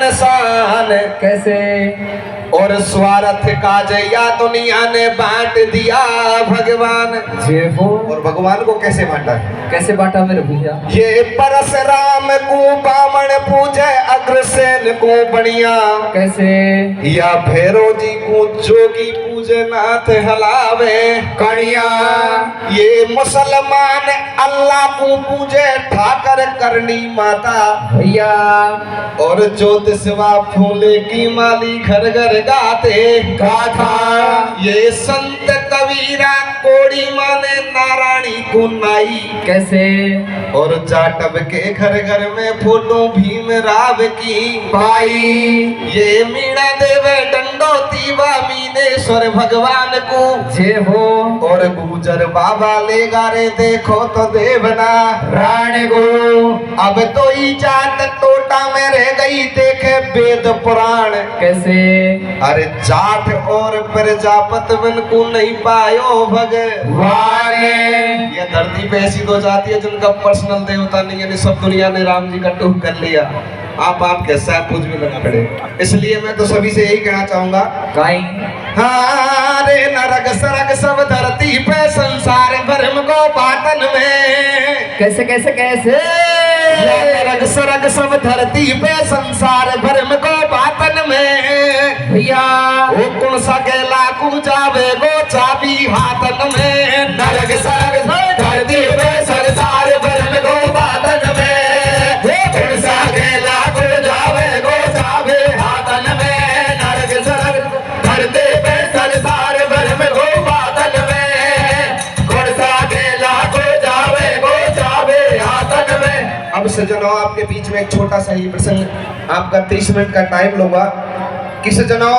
सन शान। कैसे? और स्वार्थ का जया दुनिया ने बांट दिया भगवान। जय हो। और भगवान को कैसे बांटा है? कैसे बांटा मेरे भैया? ये परशुराम को बामण पूजे, अग्रसेन को बनिया। कैसे? या भैरव जी को जोगी पूजे, नाथ हलावे कणिया। ये मुसलमान अल्लाह को पूजे, ठाकर करनी माता भैया। और ज्योतिषवा फूले की माली घर घर गाते गाथा। ये संत कबीरा कोड़ी माने नारायणी को नाई। कैसे? और जाटव के घर घर में फोटो भीम राव की पाई। ये मीणा देवे डंडोती व मीनेश्वर भगवान को। जय हो। और गुजर बाबा ले गारे देखो तो देवना राण को। अब तो ई जाट टोटा में रह गई देखे वेद पुराण। कैसे? अरे जाट और प्रजापति बन को नहीं पायो भगवान। ये धरती पे ऐसी दो जाति है जिनका पर्सनल देवता नहीं है, सब दुनिया ने राम जी का टूक कर लिया। आप कैसा कुछ भी लगा पड़े। इसलिए मैं तो सभी से यही कहना चाहूंगा, हाँ रे नरक सरक सब धरती पे संसार भरम को बातन में। कैसे कैसे कैसे? नरक सरक सब धरती पे संसार भरम को बातन में। भैया वो कौन सा गेला को जावे गो चाबी हाथन में। नरक सरक सब धरती पे संसार भरम को बातन में। वो कौन सा गेला को जावे गो चाबी हाथन में। नरक सरक धरती पे संसार भरम को बातन में। कौन सा गेला को जावे गो चाबी हाथन में। अब सज्जनों, आपके बीच में एक छोटा सा ही प्रसंग, आपका 30 मिनट का टाइम लूंगा। कि सज्जनों,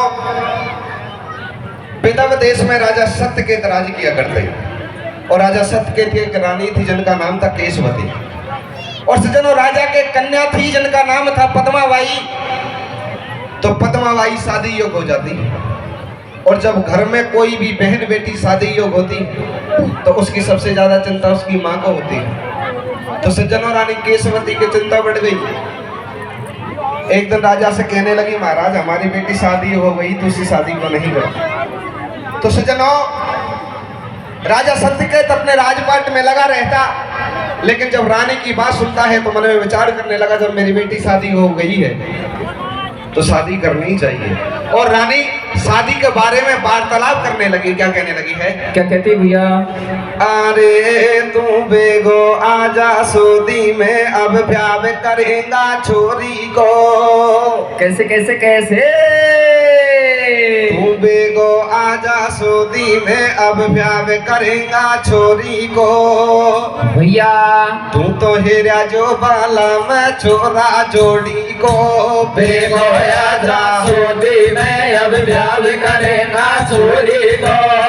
विदर्भ देश में राजा सत्यकेत राज किया करते। और राजा सत्यकेत की एक रानी थी जिनका नाम था केशवती। और सज्जनों, राजा के कन्या थी जिनका नाम था पद्माबाई। तो पद्माबाई शादी योग्य हो जाती। और जब घर में कोई भी बहन बेटी शादी योग्य होती तो उसकी सबसे ज्यादा चिंता उसकी माँ को होती है। तो सज्जनों, रानी केशवती की चिंता बढ़ गई। एक दिन राजा से कहने लगी, महाराज हमारी बेटी शादी हो गई तो उसी शादी को नहीं करती। तो सज्जनों, राजा सत्यकेत अपने राजपाट में लगा रहता। लेकिन जब रानी की बात सुनता है तो मन में विचार करने लगा, जब मेरी बेटी शादी हो गई है तो शादी करनी चाहिए। और रानी शादी के बारे में वार्तालाप करने लगी। क्या कहने लगी है? क्या कहती भैया? अरे तू बेगो आजा सोदी में, अब ब्याह करेगा छोरी को। कैसे कैसे कैसे? तू बेगो आजा सोदी में, अब ब्याह करेगा छोरी को। भैया तू तो हेरा जो बाला में छोरा जोड़ी को। बेगो आजा सोदी में, अब ब्याह करेगा छोरी को।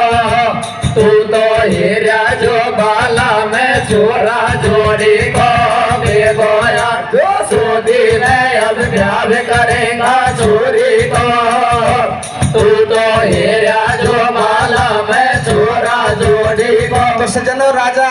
तू तो हीरा जो बाला में छोरा जोड़ी को। बेगोया जो सोदी में, अब ब्याह करेगा छोरी को। तू तो हीरा जो बाला में छोरा जोड़ी को। तो सज्जनों, राजा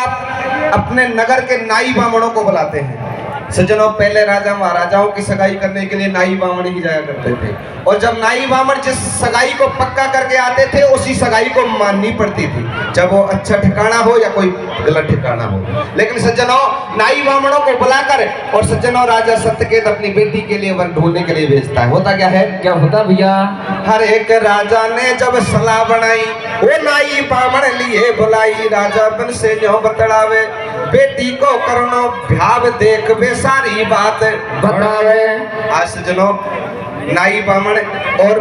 अपने नगर के नाई बामणों को बुलाते हैं। सज्जनों, पहले राजा महाराजाओं की सगाई करने के लिए नाई बामण ही जाया करते थे। और जब नाई बामण जिस सगाई को पक्का करके आते थे उसी सगाई को माननी पड़ती थी, जब वो अच्छा ठिकाना हो या कोई गलत ठिकाना हो। लेकिन सज्जनों, नाई बामणों को बुलाकर और सज्जनों राजा सत्यकेत अपनी बेटी के लिए वन ढूंढने के लिए भेजता है। होता क्या है? क्या होता भैया? हर एक राजा ने जब सलाह बनाई, वो नाई बामण लिए बुलाई। राजा बन से जो बतलावे, बेटी को करनो भ्याव देख बे सारी बात बतावे। आज सज्जनों, नाई बामण और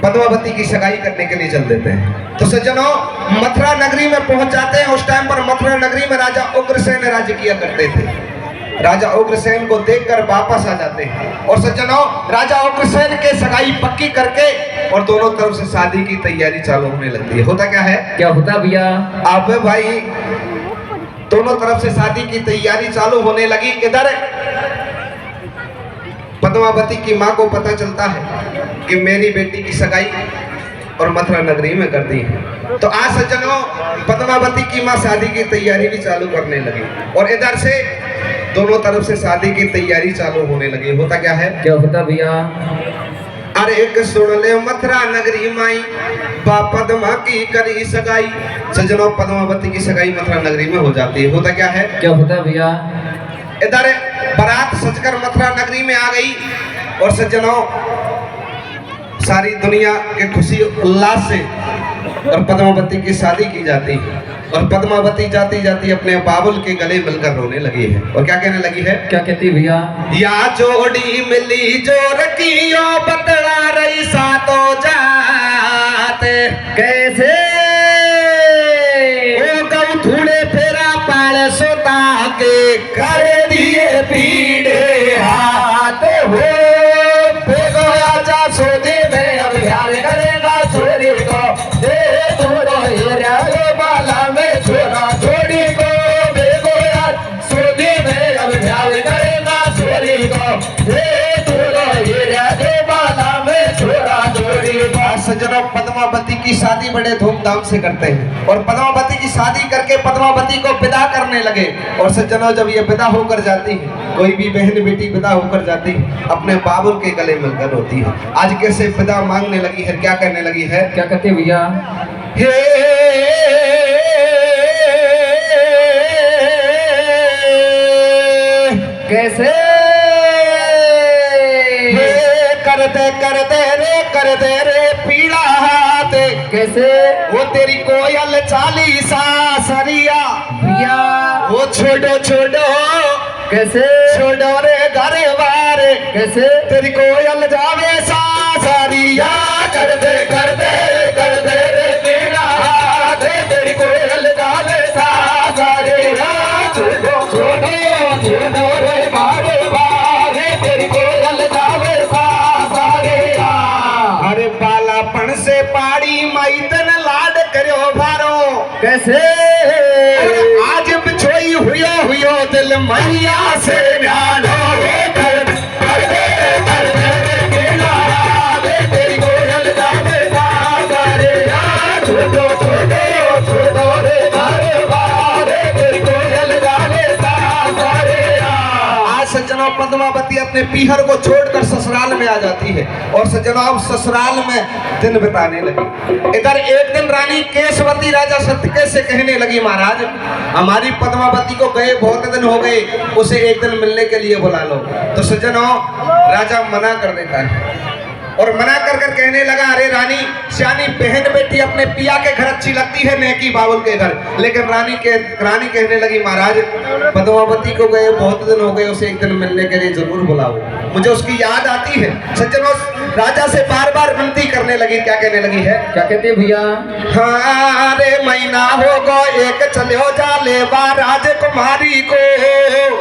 पद्मावती की सगाई करने के लिए चल देते हैं। तो सज्जनों, मथुरा नगरी में पहुंच जाते हैं। उस टाइम पर मथुरा नगरी में राजा उग्रसेन राज्य किया करते थे। राजा उग्रसेन को देखकर वापस आ जाते हैं। और सज्जनों, राजा उग्रसेन के सगाई पक्की करके और दोनों तरफ से शादी की तैयारी चालू होने लगती है। होता क्या है? क्या होता भैया? अब भाई दोनों तरफ से शादी की तैयारी चालू होने लगी। इधर पद्मावती की माँ को पता चलता है कि मेरी बेटी की सगाई और मथुरा नगरी में कर दी है। तो आज सज्जनों, पद्मावती की माँ शादी की तैयारी भी चालू करने लगी। और इधर से दोनों तरफ से शादी की तैयारी चालू होने लगी। होता क्या है? क्या होता भैया? अरे एक सुन ले मथुरा नगरी माई बा पद्मा की करी सगाई। सजनों, पद्मावती की सगाई मथुरा नगरी में हो जाती है। होता क्या है? क्या होता भैया? इधर बारात सजकर मथुरा नगरी में आ गई और सज्जनों सारी दुनिया के खुशी उल्लास से और पद्मावती की शादी की जाती है। और पद्मावती जाती जाती अपने बाबुल के गले मिलकर रोने लगी है। और क्या कहने लगी है? क्या कहती भैया? या जोड़ी मिली जोर की ओ बतला रही सातो जात। कैसे? ओ गौ थूड़े फेरा पाल सोता के कर दिए पीड़े हाथ हो। बेगो आजा सोदे में अब ध्यान करेगा छोरी को। दे तोरो हीरा लो बाला में छोरा छोड़ी को। बेगो आज सोदे में अब ध्यान करेगा छोरी को। दे तोरो हीरा लो बाला में छोरा छोड़ी को। सज्जनों, पद्मावती की शादी बड़े धूमधाम से करते हैं और पद्मावती की शादी करके पद्मावती को विदा करने लगे। और सज्जनों, जब ये विदा होकर जाती है, कोई भी बहन बेटी विदा होकर जाती है, अपने बाबुल के गले मिलकर होती है। आज कैसे विदा मांगने लगी है? क्या करने लगी है? क्या कहते भैया? हे कैसे? कर दे रे पीड़ा हाथ। कैसे? वो तेरी कोयल चालीसा सरिया भैया वो छोड़ो छोड़ो। कैसे? छोड़ो रे घर बार। कैसे? तेरी कोयल जावे सासरिया। कर दे रे पीड़ा हाथ। तेरी कोयल जावे सासरिया। छोड़ो छोड़ो छोड़ो रे बारे बारे। तेरी कोयल जावे सासरिया। अरे बालापन से पाड़ी माई तन लाड करो भारो। कैसे? आज बिछोई हुयो दिल मैया से न्यानो। तेरी कोयल जावे सासरिया। छोड़ो छोड़ो छोड़ो रे बारे बारे। तेरी कोयल जावे सासरिया। आज सज्जनों, पद्मावती अपने पीहर को छोड़कर ससुराल में आ जाती है और सज्जनों अब ससुराल में दिन बिताने लगी। इधर एक दिन रानी केशवती राजा सत्यकेश से कहने लगी, महाराज हमारी पद्मावती को गए बहुत दिन हो गए, उसे एक दिन मिलने के लिए बुला लो। तो सज्जनों, राजा मना कर देता है और मना कर कर कहने लगा, अरे रानी सियानी बहन बेटी अपने पिया के घर अच्छी लगती है नेकी बाबुल के घर। लेकिन रानी कहने लगी, महाराज पद्मावती को गए बहुत दिन हो गए, उसे एक दिन मिलने के लिए जरूर बुलाओ, मुझे उसकी याद आती है। सज्जनों, राजा से बार बार विनती करने लगी। क्या कहने लगी है? क्या कहते भैया? हाँ रे महीना हो गो एक चलो जा ले बा राजकुमारी को।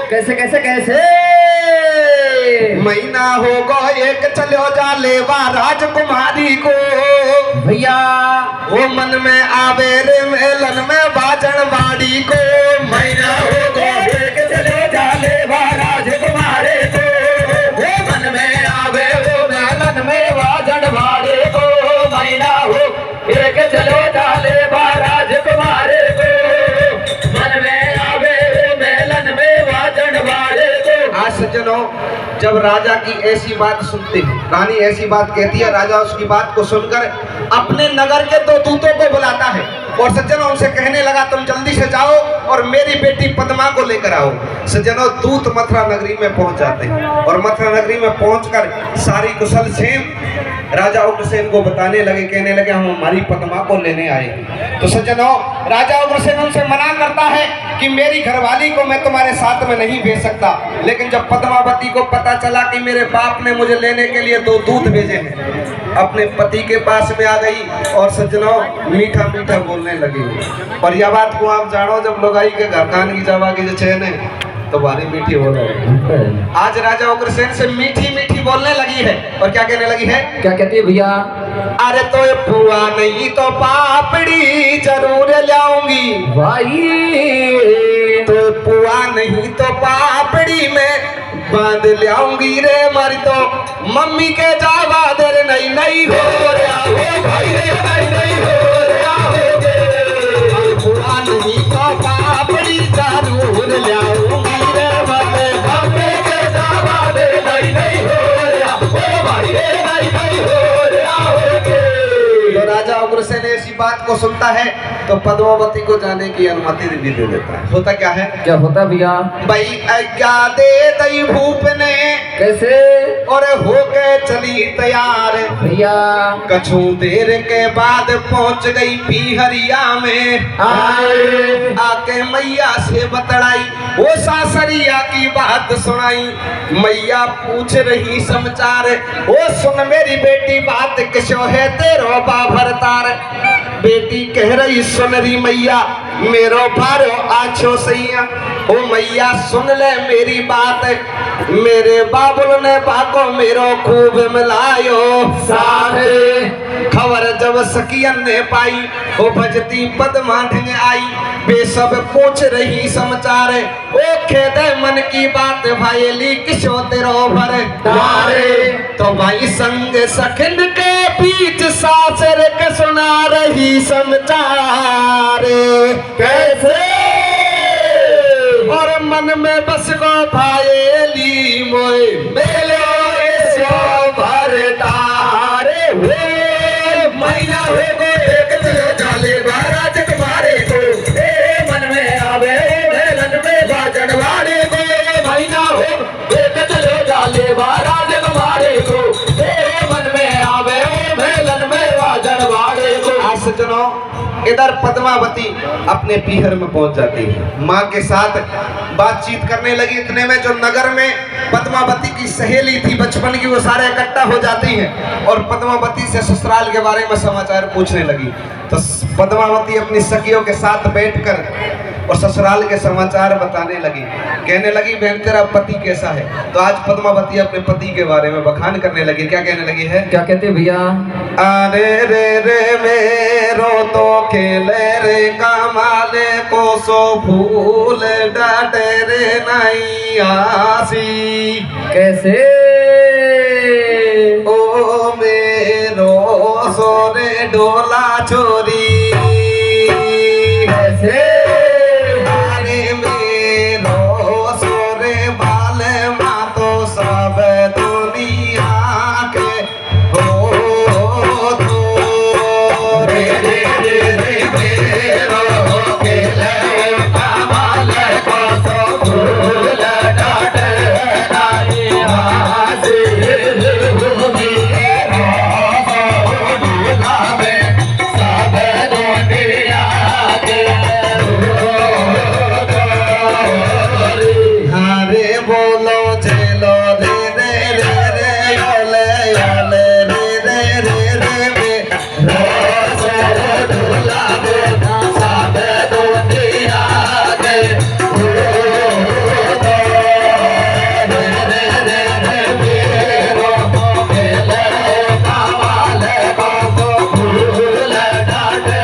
कैसे कैसे कैसे? महीना हो गो एक चलो जा ले बा राजकुमारी को। भैया वो मन में आवे रे मेलन में बाजन बाड़ी को। महीना हो गो एक चलो जा ले बा राजकुमारी को। वो मन में आवे वो मेलन में बाजन बाड़ी को। महीना हो एक चलो जा ले बा राजकुमारी को। मन में आवे वो मेलन में बाजन बाड़ी को। आज सज्जनों, जब राजा की ऐसी बात सुनते हैं, रानी ऐसी बात कहती है, राजा उसकी बात को सुनकर अपने नगर के 2 दूतों को बुलाता है और सज्जनों उनसे कहने लगा, तुम जल्दी से जाओ और मेरी बेटी पद्मा को लेकर आओ। सज्जनों, दूत मथुरा नगरी में पहुंच जाते हैं और मथुरा नगरी में पहुंचकर सारी कुशल क्षेम राजा उग्रसेन को बताने लगे। कहने लगे, हम हमारी पद्मा को लेने आए हैं। तो सज्जनों, राजा उग्रसेन उनसे मना करता है कि मेरी घरवाली को मैं तुम्हारे साथ में नहीं भेज सकता। लेकिन जब पद्मावती को पता चला कि मेरे बाप ने मुझे लेने के लिए 2 दूत भेजे हैं, अपने पति के पास में आ गई और सज्जनों मीठा मीठा बोलने लगी। और यह बात को आप जानो, जब लोग आई के घर कान की जावा की चैन है तो बारी मीठी बोल रही। आज राजा उग्रसेन से मीठी मीठी बोलने लगी है और क्या कहने लगी है? क्या कहती है भैया? अरे तो ये पुआ नहीं तो पापड़ी जरूर लाऊंगी भाई। तो पुआ नहीं तो पापड़ी में बांध लाऊंगी रे मारी। तो मम्मी के जावा दे नहीं नहीं हो रहा हो भाई रे, नहीं हो रहा हो। पुआ नहीं तो पापड़ी जरूर लाऊंगी रे मारे। बात को सुनता है तो पद्मावती को जाने की अनुमति भी दे देता है। होता क्या है, क्या होता भैया? भाई आज्ञा दे दई भूप ने, कैसे? और हो गए चली तैयार भैया कछु देर के बाद पहुंच गई पीहरिया में। आए आके मैया से बतलाई वो सासरिया की बात सुनाई। मैया पूछ रही समाचार, ओ सुन मेरी बेटी बात किसो है तेरो बाभर तार। बेटी कह रही सुन रही मैया मेरो बारो आछो सैया। ओ मैया सुन ले मेरी बात, मेरे बाबुल ने बाको मेरो खूब मिलायो सारे। खबर जब सकियन ने पाई ओ भजती पद्मा ढंग आई। वे सब पूछ रही समाचार, ओ खेद मन की बात भाईली किशो तेरो भर तारे। तो भाई संग सखन के बीच सासर के सुना रही समाचार। कैसे? और मन में बस गो भाईली मोए मेलो सो भर तारे। महीना हो गए एक चलो जाले बारा जगवारे को, तेरे मन में आवे मेलन में बाजन वाले को। महीना हो एक चलो जाले बारा जगवारे को, तेरे मन में आवे मेलन में बाजन वाले को। आज सज्जनों इधर पद्मावती अपने पीहर में पहुंच जाती है, माँ के साथ बातचीत करने लगी। इतने में जो नगर में पद्मावती की सहेली थी बचपन की वो सारे इकट्ठा हो जाती हैं और पद्मावती से ससुराल के बारे में समाचार पूछने लगी। तो पद्मावती अपनी सखियों के साथ बैठकर और ससुराल के समाचार बताने लगी। कहने लगी बहन तेरा पति कैसा है। तो आज पद्मावती अपने पति के बारे में बखान करने लगी। क्या कहने लगी है, क्या कहते भैया? अरे रे रे मेरो तो खेले रे कमाले को सो फूल डाटे रे नहीं आसी। कैसे? ओ मेरो सोरे डोला छोरी। कैसे? अरे मेरो सोरे बाल माँ तो सब दुनिया के हो तो रे रे रे रे मेरो खेले कमाल को सो फूल डाटे नहीं आसी। हरे बोलो चलो रे रे रे रे ओले ओले रे रे रे रे रे रोज़ डोला दे सब दुनिया के रे रे रे रे मेरो खेले कमाल को फूल डाटे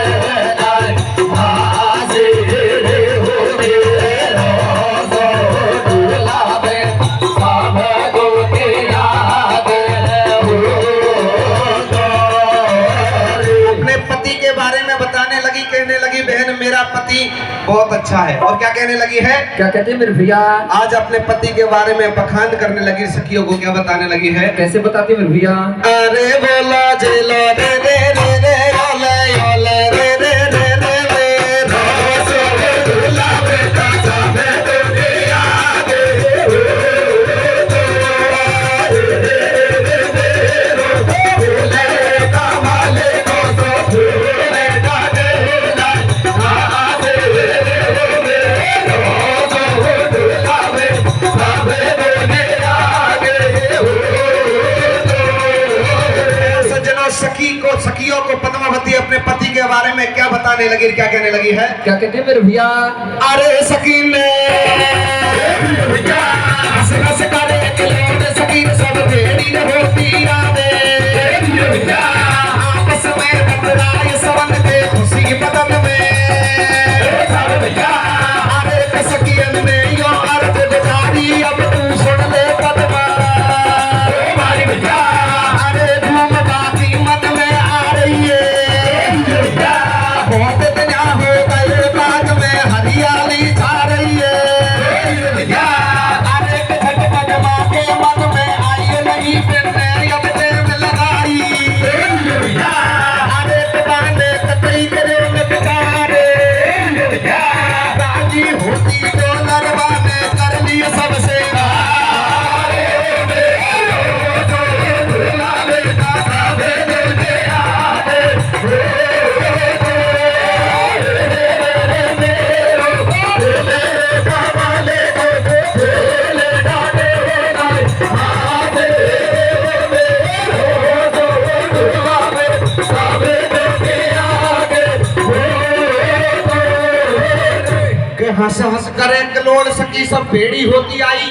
नहीं आसी। कहने लगी बहन मेरा पति बहुत अच्छा है। और क्या कहने लगी है, क्या कहते मेरे भैया? आज अपने पति के बारे में बखान करने लगी। सखियों को क्या बताने लगी है, कैसे बताती मेरे भैया? अरे बोला जेलो रे रे रे रे ओले ओले रे रे रे रे रे रोज़ डोला बेटा जावे दुनिया के कमाल को सो फूल डाटे सखियों को पद्मावती अपने पति के बारे में क्या बताने लगी। क्या कहने लगी है, क्या कहते मेरे भैया? अरे सखी ने सखी सब भेड़ी होती आपस में बदलाए सवन के खुशी बदन में। अरे सखियन ने यो अर्ज गुजारी अब तू सुन ले पद्मा। अरे धूम बाती मन में आ रही है, बहुत दिन हो गए बाग में हरियाली छा रही है। हंस हंस करे कलोड़ सकी सब भेड़ी होती आई,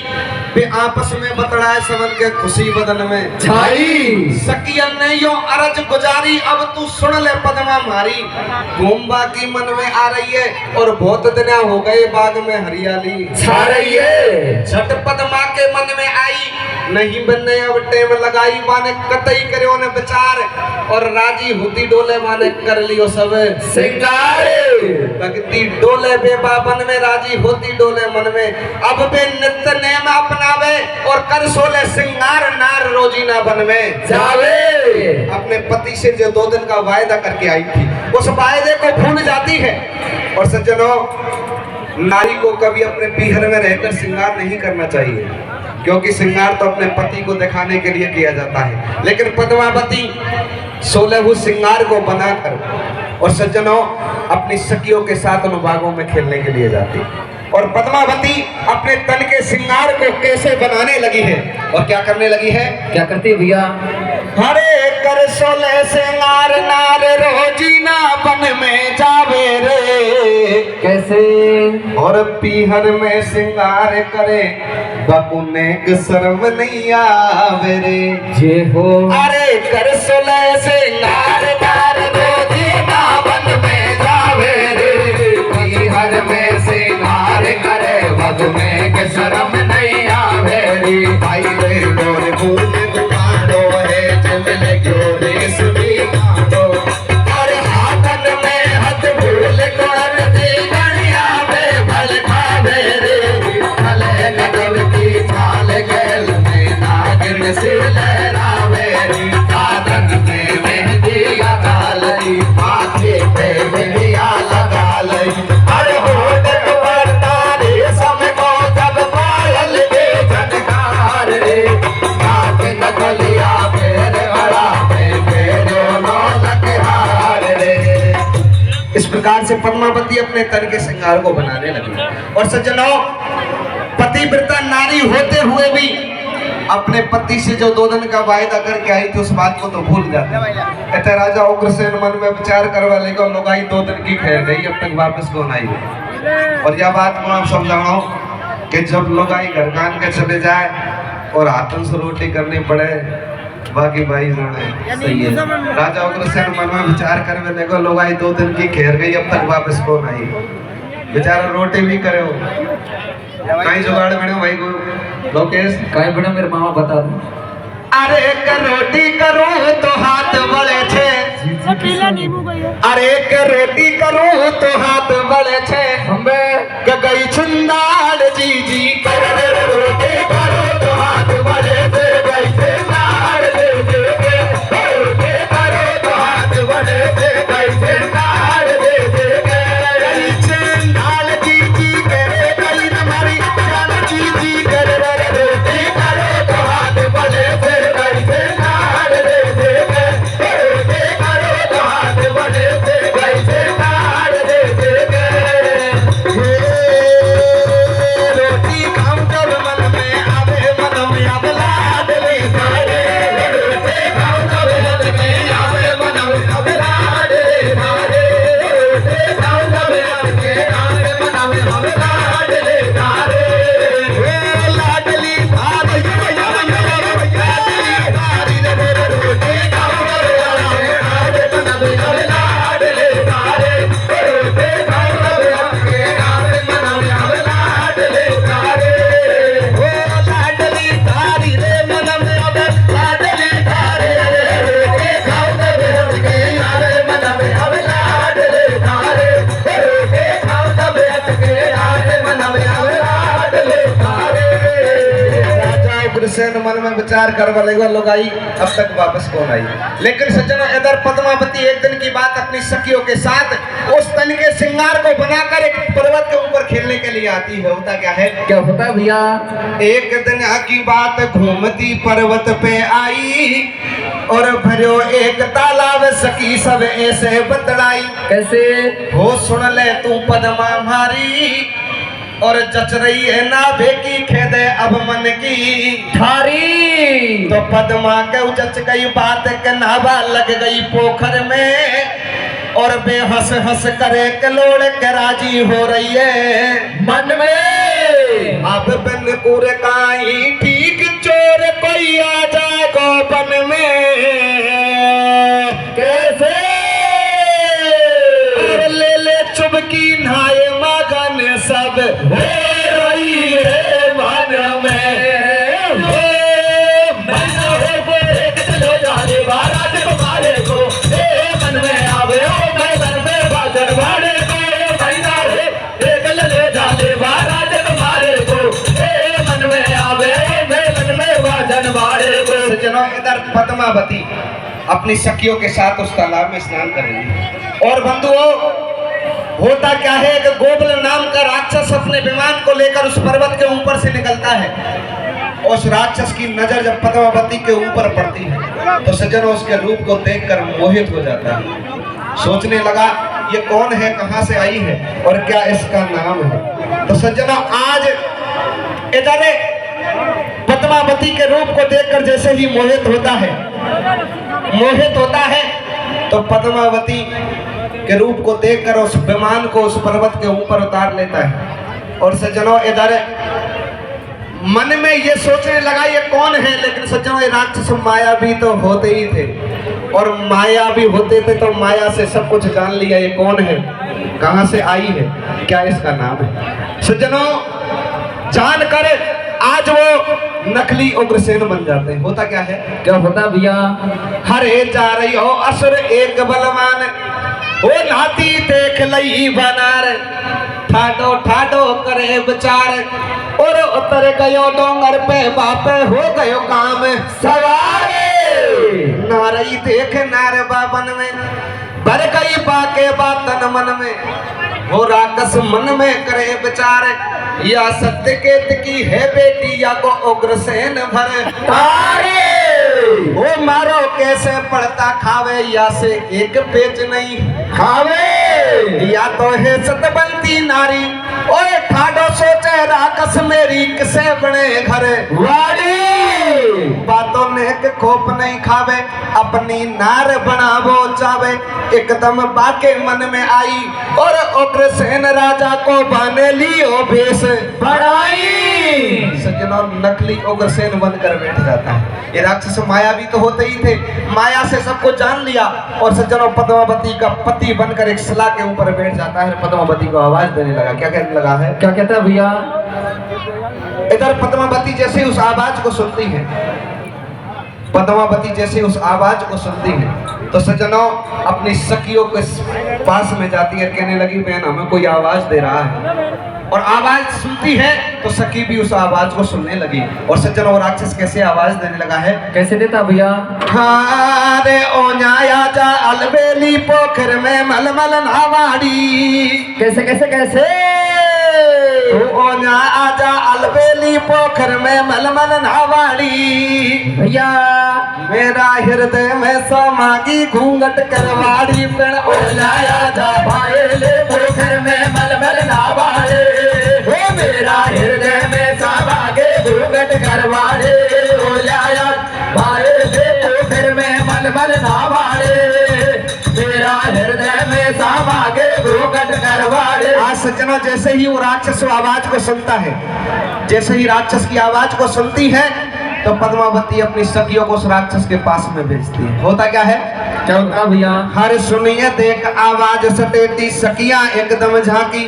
वे आपस में बतड़ाए समन के खुशी बदन में छाई। सकियन ने यो अरज गुजारी, अब तू सुन ले पद्मा मारी। घूमबा की मन में आ रही है और बहुत दिन हो गए बाग में हरियाली छा रही है। झट पद्मा के मन में आई, नहीं बनने अब टेम लगाई, माने कतई करे ने विचार और राजी होती डोले माने कर लियो सब सिंगार। भक्ति डोले बेबाबन में राजी होती डोले मन में, अब बे नित्य नेम अपनावे और कर सोले सिंगार नार रोजीना बन में जावे। अपने पति से जो 2 दिन का वायदा करके आई थी उस वायदे को भूल जाती है। और सज्जनों, नारी को कभी अपने पीहर में रहकर श्रृंगार नहीं करना चाहिए, क्योंकि श्रृंगार तो अपने पति को दिखाने के लिए किया जाता है। लेकिन पद्मावती 16 श्रृंगार को बनाकर और सज्जनों अपनी सखियों के साथ उन बागों में खेलने के लिए जाती। और पद्मावती अपने तन के श्रृंगार को कैसे बनाने लगी है और क्या करने लगी है? क्या करती है भैया? हरे कर 16 श्रृंगार नार रोजीना बन में जावे रे। कैसे? और पीहर में श्रृंगार करे बकुने के शर्म नहीं आवे रे। जे हो। अरे कर 16 श्रृंगार नार रोजीना बन में जावे रे। पीहर में श्रृंगार करे वध में के शर्म नहीं आवे रे। भाई रे गोर फूल गुमाड़ो है चमले गोरे सुनी कांडो। और हाथन में हथ भूल कर दी गणिया में भल खावे रे। भले गगन की छाल गैल में नागिन से लहरावे रे। कादन में मेहंदी लगा लई, माथे पे बिंदिया लगा लई। अरे होठ पर तारे समको जब पायल के झनकार रे। नाक नगलिया फेर अड़ा में फेरो नौलख हार रे। इस प्रकार से पद्मावती अपने तन के श्रृंगार को बनाने लगी। और सज्जनों, पतिव्रता नारी होते हुए भी अपने पति से जो 2 दिन का वायदा करके आई थी उस बात को तो भूल जाती। इतने राजा उग्रसेन मन में विचार करवा लेगा, लुगाई 2 दिन की ठहर गई, अब तक वापस कौन आई। और यह बात को आप समझाओ कि जब लुगाई घर कान के चले जाए और हाथों से रोटी करनी पड़े, बाकी भाई जाने सही है। राजा उग्रसेन मन में विचार करवे देखो, लुगाई 2 दिन की ठहर गई, अब तक वापस कौन आई। बेचारा रोटी भी करे हो, कहीं जुगाड़ बने भाई को लोकेश कहीं बड़ा मेरे मामा बता दो। अरे एक रोटी करो तो हाथ बड़े छे। अरे एक रोटी करो तो हाथ बड़े छे। हमें गई छुंदाड़ जी जी कर रोटी करो तो हाथ बड़े से गई से नार दे दे के। रोटी करो तो हाथ बड़े से गई से नार दे दे के। गई छुंदाड़ जी जी करे गई हमारी जान जी जी करे। रोटी करो तो हाथ बड़े से गई से नार दे दे के। रोटी करो तो हाथ बड़े से गई से नार दे दे के। रोटी खाऊं जब मन में आवे, मन में आवे लाड ले रोटी खाऊं जब मन में आवे, मन में आवे लाड ले धारे। रोटी खाऊं जब मन में आवे, मन में आवे लाड ले धारे। लाडली धार रोटी खाऊं जब मन में आवे, मन में आवे लाड ले धारे। रोटी खाऊं जब मन में आवे, मन में आवे लाड ले धारे। लाडली धारी रे मन में आवे लाडली धारे। रोटी खाऊं जब मन में आवे, मन में आवे लाड ले धारे। रोटी खाऊं जब मन में आवे, मन में आवे लाड ले धारे। राजा उग्रसेन मन में विचार करवा लेगा, लोग आई अब तक वापस कौन आई। लेकिन सज्जनों, इधर पद्मावती एक दिन की बात अपनी सखियों के साथ उस तन के श्रृंगार को बनाकर एक पर्वत के ऊपर खेलने के लिए आती है। होता क्या है? क्या होता है भैया? एक दिन की बात, घूमती पर्वत पे आई और भरियो एक तालाब, सखी सब ऐसे बतड़ाई। कैसे? हो सुन ले तू पद्मा मारी, और जच रही है नाभे की खेदे अब मन की थारी। तो पद्मा के जच गई बात के नाभा लग गई पोखर में। और बेहस हंस करे कलोड़ के राजी हो रही है मन में अब बन कुर काई ठीक चोर कोई आ जाए गोपन में कैसे और ले चुबकी नहाए मगन सब हो रही है मन में सज्जनों इधर पद्मावती अपनी सखियों के साथ उस तालाब में स्नान कर रही है और बंधुओं होता क्या है कि गोबल नाम का राक्षस अपने विमान को लेकर उस पर्वत के ऊपर से निकलता है। उस राक्षस की नजर जब पद्मावती के ऊपर पड़ती है तो सज्जनों उसके रूप को देखकर मोहित हो जाता है। सोचने लगा ये कौन है, कहां से आई है और क्या इसका नाम है। तो सज्जनों आज इधर पद्मावती के रूप को देखकर जैसे ही मोहित होता है तो पद्मावती के रूप को देखकर उस विमान को उस पर्वत के ऊपर उतार लेता है। और सज्जनों इधर मन में ये सोचने लगा ये कौन है, लेकिन सज्जनों ये राक्षस माया भी तो होते ही थे और माया भी होते थे तो माया से सब कुछ जान लिया ये कौन है, कहां से आई है, क्या इसका नाम है। सज्जनों जानकर आज वो नकली उग्रसेन बन जाते हैं। होता क्या है, क्या होता भैया हरे जा रही हो असुर एक बलवान वो नाती देख लई बनार ठाडो ठाडो करे विचार और उतर गयो डोंगर पे बापे हो गयो काम सवारे नारई देख नार बाबन में भर गई बाके बातन मन में हो राकस मन में करे विचार या सत्य केत की है बेटी या को उग्रसेन भर तारे वो मारो कैसे पड़ता खावे या से एक पेच नहीं खावे या तो है सतबंती नारी ओए ठाडो सोचे राकस मेरी किसे बने घर वाड़ी बातों ने के खोप नहीं खावे अपनी नार बनावो चावे एकदम बाके मन में आई और उग्रसेन राजा को बाने लियो भेष बढ़ाई। सज्जनों नकली उग्रसेन बनकर बैठ जाता है। ये राक्षस माया भी तो होते ही थे, माया से सब कुछ जान लिया और सज्जनों पद्मावती का पति बनकर एक सलाह के ऊपर बैठ जाता है। पद्मावती को आवाज देने लगा। क्या कहने लगा है, क्या कहता है भैया इधर पद्मावती जैसे उस आवाज को सुनती है, पद्मावती जैसे उस आवाज को सुनती है तो सज्जनों अपनी सखियों के पास में जाती है, कहने लगी बहन हमें कोई आवाज दे रहा है। और आवाज सुनती है तो सखी भी उस आवाज को सुनने लगी। और सज्जनों वो राक्षस कैसे आवाज देने लगा है, कैसे देता भैया हारे ओ न्याया जा अलबेली पोखर में मलमल नावाड़ी कैसे कैसे कैसे ओ न्याया जा अलबेली पोखर में मलमल नावाड़ी भैया मेरा हृदय में समागी घूंघट करवाड़ी पेड़ ओ न्याया जा भाईले पोखर में मलमल नावाड़े हो मेरा हृदय में समागे घूंघट करवाड़े हो लाया भाईले पोखर में मलमल नावाड़े मेरा हृदय में समागे घूंघट करवाड़े। आज सज्जनों जैसे ही वो राक्षस आवाज को सुनता है, जैसे ही राक्षस की आवाज को सुनती है तो पद्मावती अपनी सखियों को उस राक्षस के पास में भेजती है। होता क्या है, क्या होता भैया हर सुनिए देख आवाज सटेटी सखियां एकदम झांकी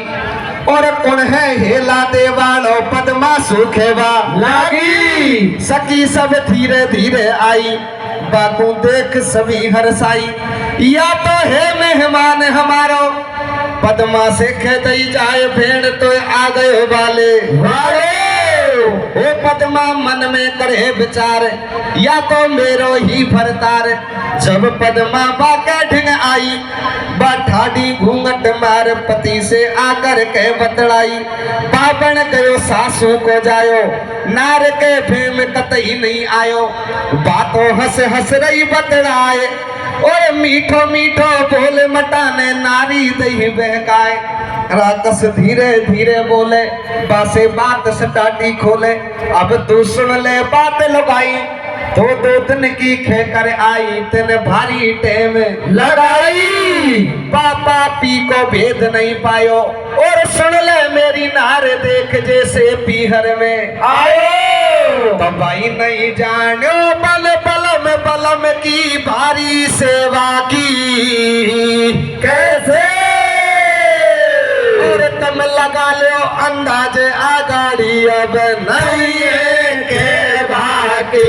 और कौन है हेला देवालो पद्मा सुखेवा लागी सखी सब धीरे धीरे आई बातों देख सभी हरसाई या तो है मेहमान हमारो पद्मा से खेदई जाए भेड़ तो आ गए वाले ओ पद्मा मन में करे विचार या तो मेरो ही भरतार जब पद्मा बाके ढिंग आई बाठाडी घूंघट मार पति से आकर के बतलाई बाबन गयो सासू को जायो नार के फेम कतई नहीं आयो बातों हंस हंस रही बतलाए और मीठो मीठो बोले मटाने नारी दही बहकाए राक्षस धीरे धीरे बोले बासे बात सटाटी खोले अब तू सुन ले बात लुगाई दो दिन की खेकर आई तेने भारी टेम लगाई पापा पी को भेद नहीं पायो और सुन ले मेरी नार देख जैसे पीहर में आयो भाई नहीं जानो बल बलम की भारी सेवा की कैसे और तुम लगा लो अंदाज आगाड़ी अब नहीं है के बाकी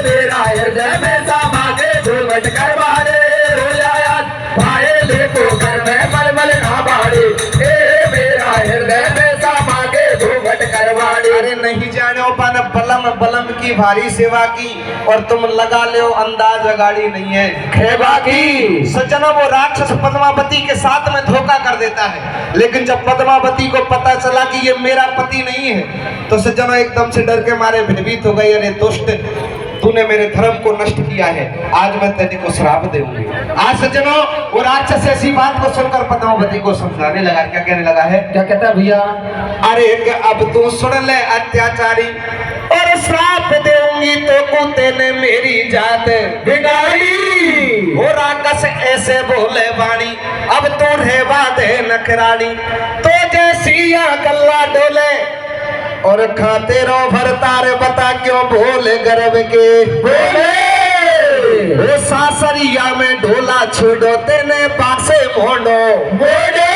मेरा हृदय में समा के घूमट करवा दे भाई लेको घर में मलमल ना बाड़े मेरा हृदय में समा के घूमट करवा दे। अरे नहीं जानो बन बलम की भारी सेवा की और तुम लगा लो अंदाज अगाड़ी नहीं है खेबा की सज्जनों वो राक्षस पद्मावती के साथ में धोखा कर देता है लेकिन जब पद्मावती को पता चला कि ये मेरा पति नहीं है तो सज्जनों एकदम से डर के मारे भयभीत हो गई। अरे दुष्ट तूने मेरे धर्म को नष्ट किया है आज मैं तेरे को श्राप दूंगी। आज सज्जनों वो राक्षस ऐसी बात को सुनकर पद्मावती को समझाने लगा। क्या कहने लगा है? क्या कहता है भैया? अरे अब तू सुन ले अत्याचारी और श्राप दूंगी तो कुत्ते ने मेरी जात बिगाड़ी। वो राक्षस ऐसे बोले वाणी अब तू रहेवा दे नखरानी तो जैसी या गल्ला डोले और खाते रो भरतार बता क्यों भोले गर्भ के बोले वो सासरिया में ढोला छोड़ो तेने पासे मोड़ो मोड़े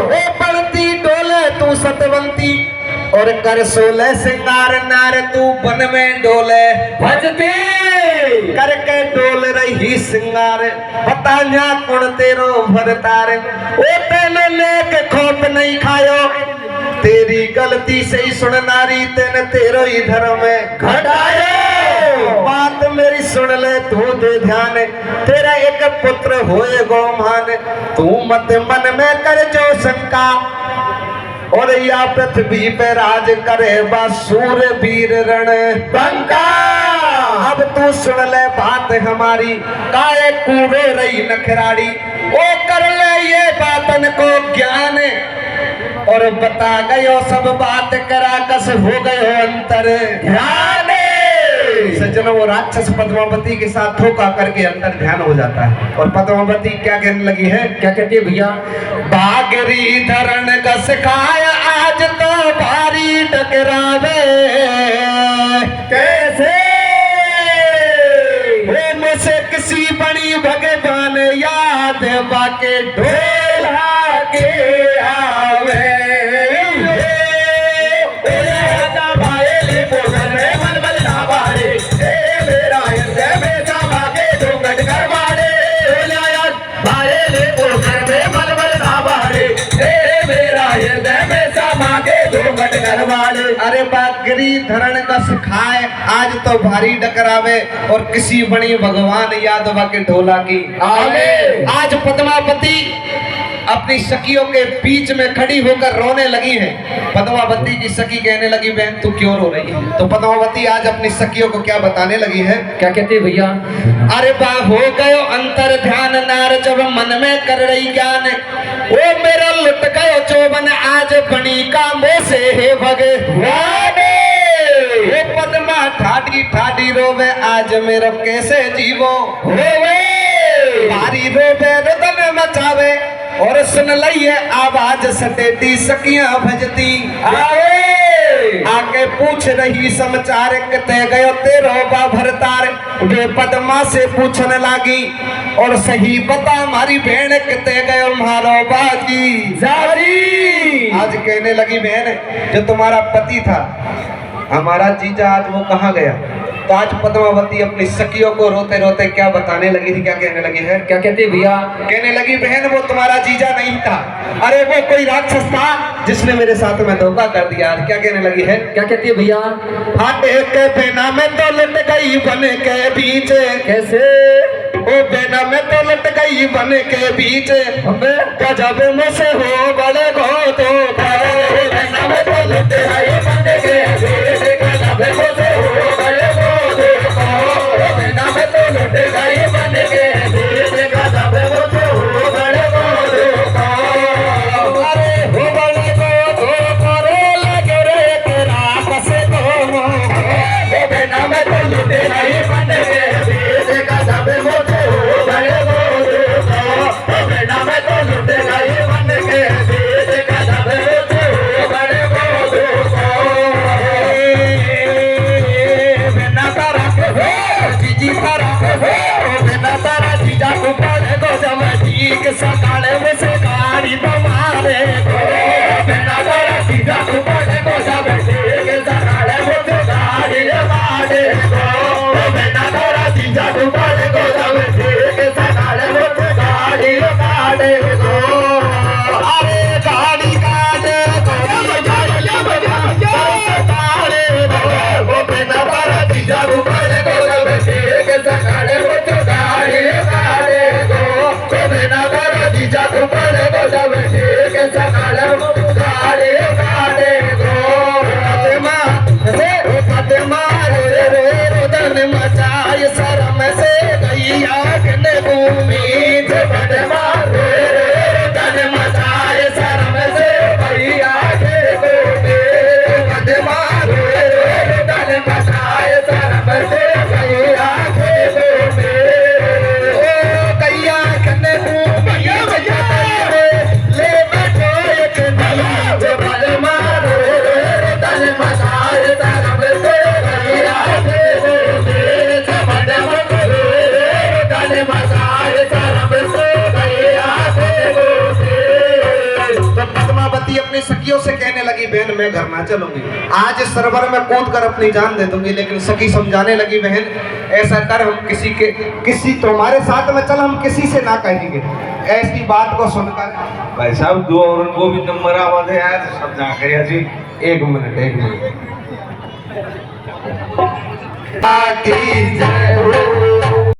वो पड़ती डोले तू सतवंती और कर सोले सिंगार नार तू बन में डोले भजते करके डोल रही सिंगार बताया कुण तेरो भरतार ओ तेने लेके खोप नहीं खायो तेरी गलती से ही सुन नारी तेने तेरो ही धर्म घटायो। बात मेरी सुन ले तू दे ध्यान तेरा एक पुत्र होए गोमान तू मत मन में कर जो शंका और या पृथ्वी पे राज करे बासूर वीर रण बंका। अब तू सुन ले बात हमारी काए कूड़े रही नखराड़ी ओ कर ले ये बातन को ज्ञान और बता गयो सब बात करा कस हो गयो अंतर ध्यान। सज्जनों वो राक्षस पद्मावती के साथ धोखा करके अंतर ध्यान हो जाता है और पद्मावती क्या कहने लगी है? क्या कहती है भैया? बागरी धरण कस खाया आज तो भारी टकरावे कैसे वो मुझसे किसी बड़ी भगवान याद बाके ढोला के आवे अरे बागरी धरण का सिखाए आज तो भारी डकरावे और किसी बड़ी भगवान यादवा के ढोला की आवे। आज पद्मावती अपनी सखियों के बीच में खड़ी होकर रोने लगी है। पद्मावती की सखी कहने लगी बहन तू क्यों रो रही है? तो पद्मावती आज अपनी सखियों को क्या बताने लगी है? क्या कहती है भैया? अरे बा हो गयो अंतर ध्यान नार जब मन में कर रही ज्ञान वो मेरा लुट गयो चौबन आज बनी कामों से है भगवान। वो पद्मा ठाडी ठाडी रोवे आज मेरा कैसे जीवो होवे भारी रोवे रुदन मचावे और सुन लइए आवाज सटेटी सकियां भजती आवे आके पूछ रही समाचार कते गयो तेरो बा भरतार वे पद्मा से पूछने लगी और सही बता हमारी बहन कते गयो मारो बाजी जारी। आज कहने लगी बहन जो तुम्हारा पति था हमारा जीजा आज वो कहाँ गया? तो आज पद्मावती अपनी सखियों को रोते रोते क्या बताने लगी थी? क्या कहने लगी है? क्या कहती है भैया? कहने लगी बहन वो तुम्हारा जीजा नहीं था अरे वो कोई राक्षस था जिसने मेरे साथ में धोखा कर दिया। आज क्या कहने लगी है? क्या कहती है भैया? हाटे के बिना में तो लट गई बन के बीच कैसे ओ बिना में तो लट गई बन के बीच गजब में से हो बड़े गो तो बिना में तो लट गई बन के बीच गजब में से हो बड़े गो तो बिना में तो लट गई बन के बीच गजब में से हो बड़े गो तो अरे हो बड़े गो सखियों से कहने लगी बहन मैं घर ना चलूंगी, आज इस सरोवर में कूद कर अपनी जान दे दूंगी। लेकिन सखी समझाने लगी बहन ऐसा कर, हम किसी तुम्हारे साथ में चल, हम किसी से ना कहेंगे। ऐसी बात को सुनकर भाई साहब दो और उनको भी नंबर आवाज है यार, सब जाकर जी। एक मिनट की जय हो